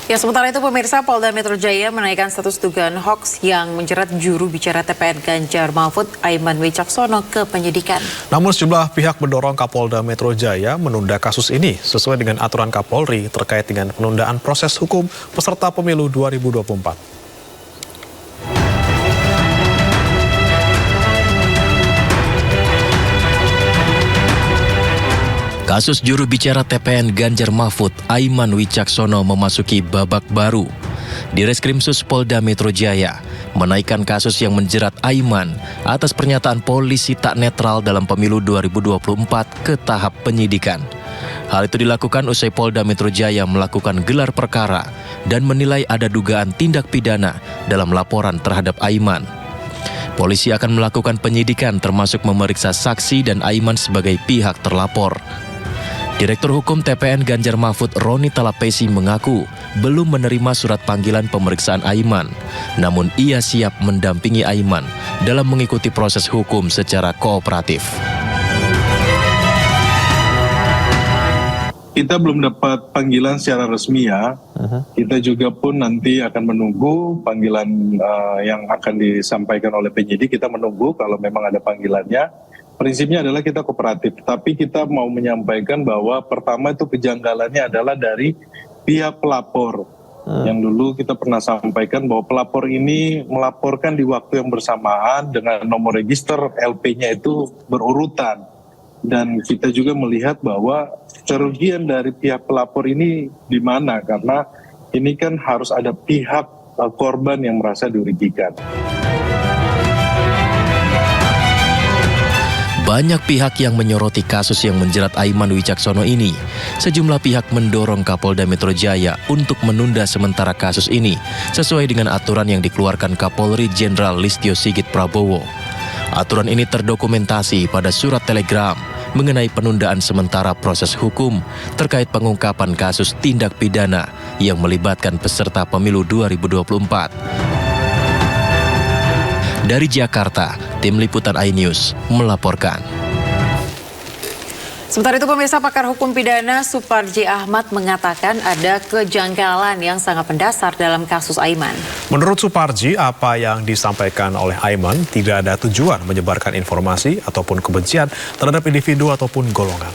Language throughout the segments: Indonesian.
Ya, sementara itu pemirsa, Polda Metro Jaya menaikkan status dugaan hoaks yang menjerat juru bicara TPN Ganjar Mahfud Aiman Wicaksono ke penyidikan. Namun sejumlah pihak mendorong Kapolda Metro Jaya menunda kasus ini sesuai dengan aturan Kapolri terkait dengan penundaan proses hukum peserta pemilu 2024. Kasus juru bicara TPN Ganjar Mahfud Aiman Wicaksono memasuki babak baru. Direskrimsus Polda Metro Jaya menaikkan kasus yang menjerat Aiman atas pernyataan polisi tak netral dalam pemilu 2024 ke tahap penyidikan. Hal itu dilakukan usai Polda Metro Jaya melakukan gelar perkara dan menilai ada dugaan tindak pidana dalam laporan terhadap Aiman. Polisi akan melakukan penyidikan termasuk memeriksa saksi dan Aiman sebagai pihak terlapor. Direktur Hukum TPN Ganjar Mahfud Roni Talapesi mengaku belum menerima surat panggilan pemeriksaan Aiman. Namun ia siap mendampingi Aiman dalam mengikuti proses hukum secara kooperatif. Kita belum dapat panggilan secara resmi ya. Kita juga pun nanti akan menunggu panggilan yang akan disampaikan oleh penyidik. Kita menunggu kalau memang ada panggilannya. Prinsipnya adalah kita kooperatif, tapi kita mau menyampaikan bahwa pertama itu kejanggalannya adalah dari pihak pelapor. Yang dulu kita pernah sampaikan bahwa pelapor ini melaporkan di waktu yang bersamaan dengan nomor register LP-nya itu berurutan. Dan kita juga melihat bahwa kerugian dari pihak pelapor ini di mana, karena ini kan harus ada pihak korban yang merasa dirugikan. Banyak pihak yang menyoroti kasus yang menjerat Aiman Wicaksono ini. Sejumlah pihak mendorong Kapolda Metro Jaya untuk menunda sementara kasus ini sesuai dengan aturan yang dikeluarkan Kapolri Jenderal Listio Sigit Prabowo. Aturan ini terdokumentasi pada surat telegram mengenai penundaan sementara proses hukum terkait pengungkapan kasus tindak pidana yang melibatkan peserta pemilu 2024. Dari Jakarta, Tim Liputan iNews melaporkan. Sementara itu pemirsa, pakar hukum pidana Suparji Ahmad mengatakan ada kejanggalan yang sangat mendasar dalam kasus Aiman. Menurut Suparji, apa yang disampaikan oleh Aiman tidak ada tujuan menyebarkan informasi ataupun kebencian terhadap individu ataupun golongan.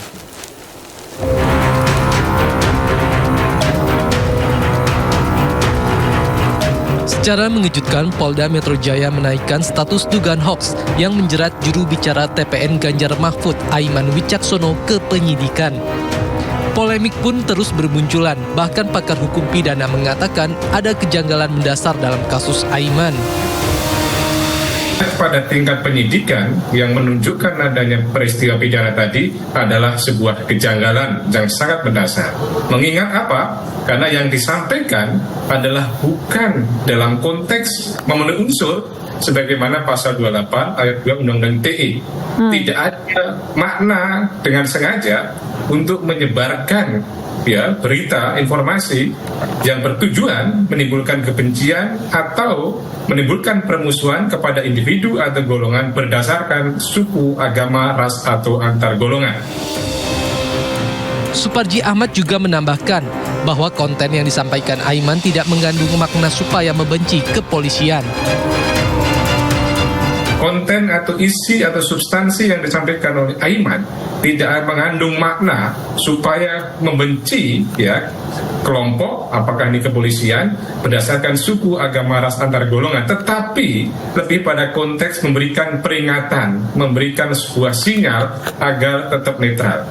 Secara mengejutkan, Polda Metro Jaya menaikkan status dugaan hoaks yang menjerat juru bicara TPN Ganjar Mahfud Aiman Wicaksono ke penyidikan. Polemik pun terus bermunculan, bahkan pakar hukum pidana mengatakan ada kejanggalan mendasar dalam kasus Aiman. Pada tingkat penyidikan yang menunjukkan adanya peristiwa pidana tadi adalah sebuah kejanggalan yang sangat mendasar. Mengingat apa? Karena yang disampaikan adalah bukan dalam konteks memenuhi unsur sebagaimana pasal 28 ayat 2 Undang-Undang ITE. Tidak ada makna dengan sengaja untuk menyebarkan berita, informasi yang bertujuan menimbulkan kebencian atau menimbulkan permusuhan kepada individu atau golongan berdasarkan suku, agama, ras, atau antar golongan. Suparji Ahmad juga menambahkan bahwa konten yang disampaikan Aiman tidak mengandung makna supaya membenci kepolisian. Konten atau isi atau substansi yang disampaikan oleh Aiman tidak mengandung makna supaya membenci kelompok, apakah ini kepolisian, berdasarkan suku, agama, ras, antar golongan, tetapi lebih pada konteks memberikan peringatan, memberikan sebuah sinyal agar tetap netral.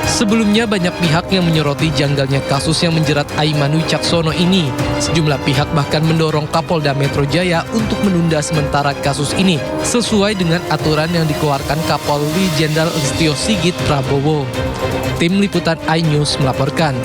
Sebelumnya banyak pihak yang menyoroti janggalnya kasus yang menjerat Aiman Wicaksono ini. Sejumlah pihak bahkan mendorong Kapolda Metro Jaya untuk menunda sementara kasus ini sesuai dengan aturan yang dikeluarkan Kapolri Jenderal Listio Sigit Prabowo. Tim Liputan iNews melaporkan.